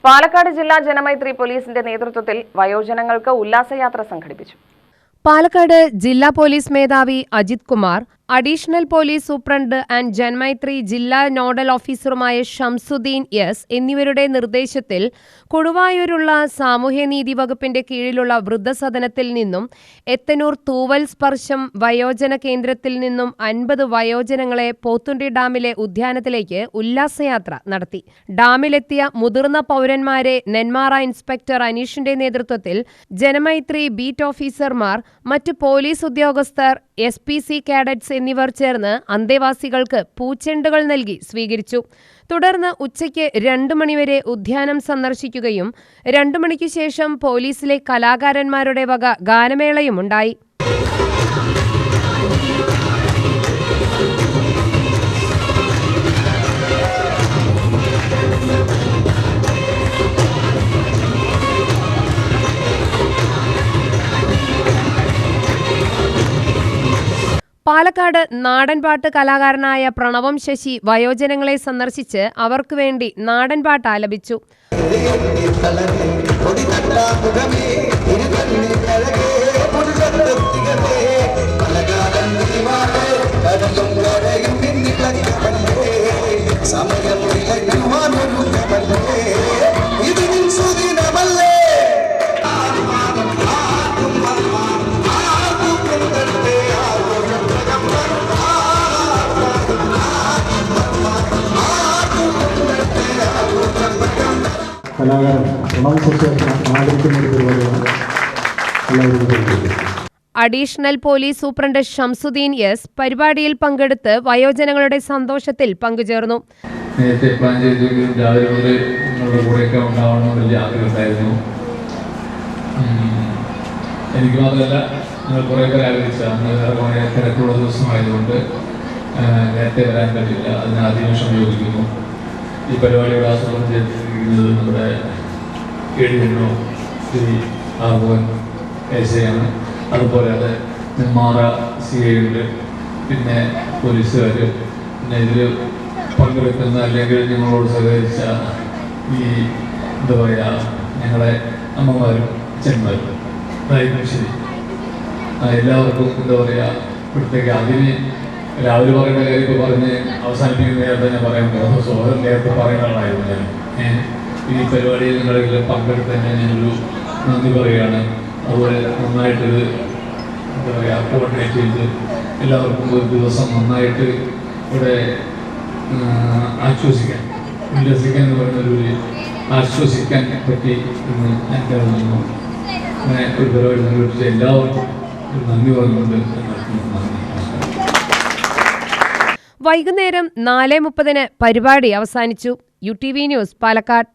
പാലക്കാട് ജില്ലാ ജനമൈത്രി പോലീസിന്റെ നേതൃത്വത്തിൽ വയോജനങ്ങൾക്ക് ഉല്ലാസയാത്ര സംഘടിപ്പിച്ചു. പാലക്കാട് ജില്ലാ പോലീസ് മേധാവി Ajith Kumar, additional police superintendent and Janamaithri ജില്ലാ നോഡൽ ഓഫീസറുമായ ഷംസുദ്ദീൻ എസ് എന്നിവരുടെ നിർദ്ദേശത്തിൽ കൊടുവായൂരുള്ള സാമൂഹ്യനീതി വകുപ്പിന്റെ കീഴിലുള്ള വൃദ്ധസദനത്തിൽ നിന്നും എത്തനൂർ തൂവൽ സ്പർശം വയോജന കേന്ദ്രത്തിൽ നിന്നും 50 വയോജനങ്ങളെ പോത്തുണ്ടി ഡാമിലെ ഉദ്യാനത്തിലേക്ക് ഉല്ലാസയാത്ര നടത്തി. ഡാമിലെത്തിയ മുതിർന്ന പൗരന്മാരെ നെന്മാറ ഇൻസ്പെക്ടർ അനീഷിന്റെ നേതൃത്വത്തിൽ ജനമൈത്രി ബീറ്റ് ഓഫീസർമാർ, മറ്റു പോലീസ് ഉദ്യോഗസ്ഥർ, SPC കാഡറ്റ്സ് എന്നിവർ ചേർന്ന് അന്തേവാസികൾക്ക് പൂച്ചെണ്ടുകൾ നൽകി സ്വീകരിച്ചു. തുടർന്ന് ഉച്ചയ്ക്ക് 2 മണിവരെ ഉദ്യാനം സന്ദർശിക്കുകയും 2 മണിക്കു ശേഷം പോലീസിലെ കലാകാരന്മാരുടെ വക ഗാനമേളയുമുണ്ടായി. പാലക്കാട് നാടൻപാട്ട് കലാകാരനായ പ്രണവം ശശി വയോജനങ്ങളെ സന്ദർശിച്ച് അവർക്ക് വേണ്ടി നാടൻപാട്ട് ആലപിച്ചു. Additional police superintendent Shamsuddin S പരിപാടിയിൽ പങ്കെടുത്ത് വയോജനങ്ങളുടെ സന്തോഷത്തിൽ പങ്കുചേർന്നു. നേരത്തെ പ്ലാൻ ചെയ്തെങ്കിലും രാവിലെ മുതൽ നിങ്ങളുടെ കൂടെയൊക്കെ ഉണ്ടാവണമെന്ന് വലിയ ആഗ്രഹമുണ്ടായിരുന്നു. എനിക്ക് മാത്രമല്ല, നിങ്ങൾ കുറേ പേർ ആഗ്രഹിച്ചതാണ്. വേറെ കുറേ തിരക്കുള്ള ദിവസമായതുകൊണ്ട് നേരത്തെ വരാൻ പറ്റില്ല. അതിന് ആദ്യം ക്ഷമയോജിക്കുന്നു. ഈ പരിപാടിയുടെ ആസൂത്രണം ചെയ്തിരിക്കുന്നത് നമ്മുടെ കേടിയെണ്ണോ ശ്രീ ആർഭവൻ ഏശയാണ്. അതുപോലെ അത് നെന്മാറ CI ഉണ്ട്, പിന്നെ പോലീസുകാർ, പിന്നെ ഇതിൽ പങ്കെടുക്കുന്ന അല്ലെങ്കിൽ ഞങ്ങളോട് സഹകരിച്ച ഈ എന്താ പറയുക ഞങ്ങളെ അമ്മമാരും അച്ഛന്മാരും ശരി എല്ലാവർക്കും എന്താ പറയുക ഇവിടത്തേക്ക് അതിന് രാവിലെ പറയുന്ന കാര്യം ഇപ്പോൾ പറഞ്ഞ് അവസാനിപ്പിക്കുന്ന നേരത്തെ ഞാൻ പറയാൻ പോകുന്നു. സോദരൻ നേരത്തെ പറയുന്ന ആളായിരുന്നു ഞാൻ. ഈ പരിപാടിയിൽ നിങ്ങളെല്ലാം പങ്കെടുത്തതിന് ഞാനൊരു നന്ദി പറയുകയാണ്. അതുപോലെ നന്നായിട്ടിത് എന്താ പറയുക കോർഡിനേറ്റ് ചെയ്ത് എല്ലാവർക്കും ഒരു ദിവസം നന്നായിട്ട് ഇവിടെ ആശ്വസിക്കാൻ, ഉല്ലസിക്കാൻ എന്ന് പറയുന്നൊരു ആശ്വസിക്കാൻ പറ്റി എന്ന് ഞാൻ കരുതുന്നു. അങ്ങനെ ഒരു പരിപാടി സംഘടിപ്പിച്ച എല്ലാവർക്കും ഒരു നന്ദി പറഞ്ഞുകൊണ്ട് വൈകുന്നേരം 4:30 പരിപാടി അവസാനിച്ചു. UTV news, Palakkad.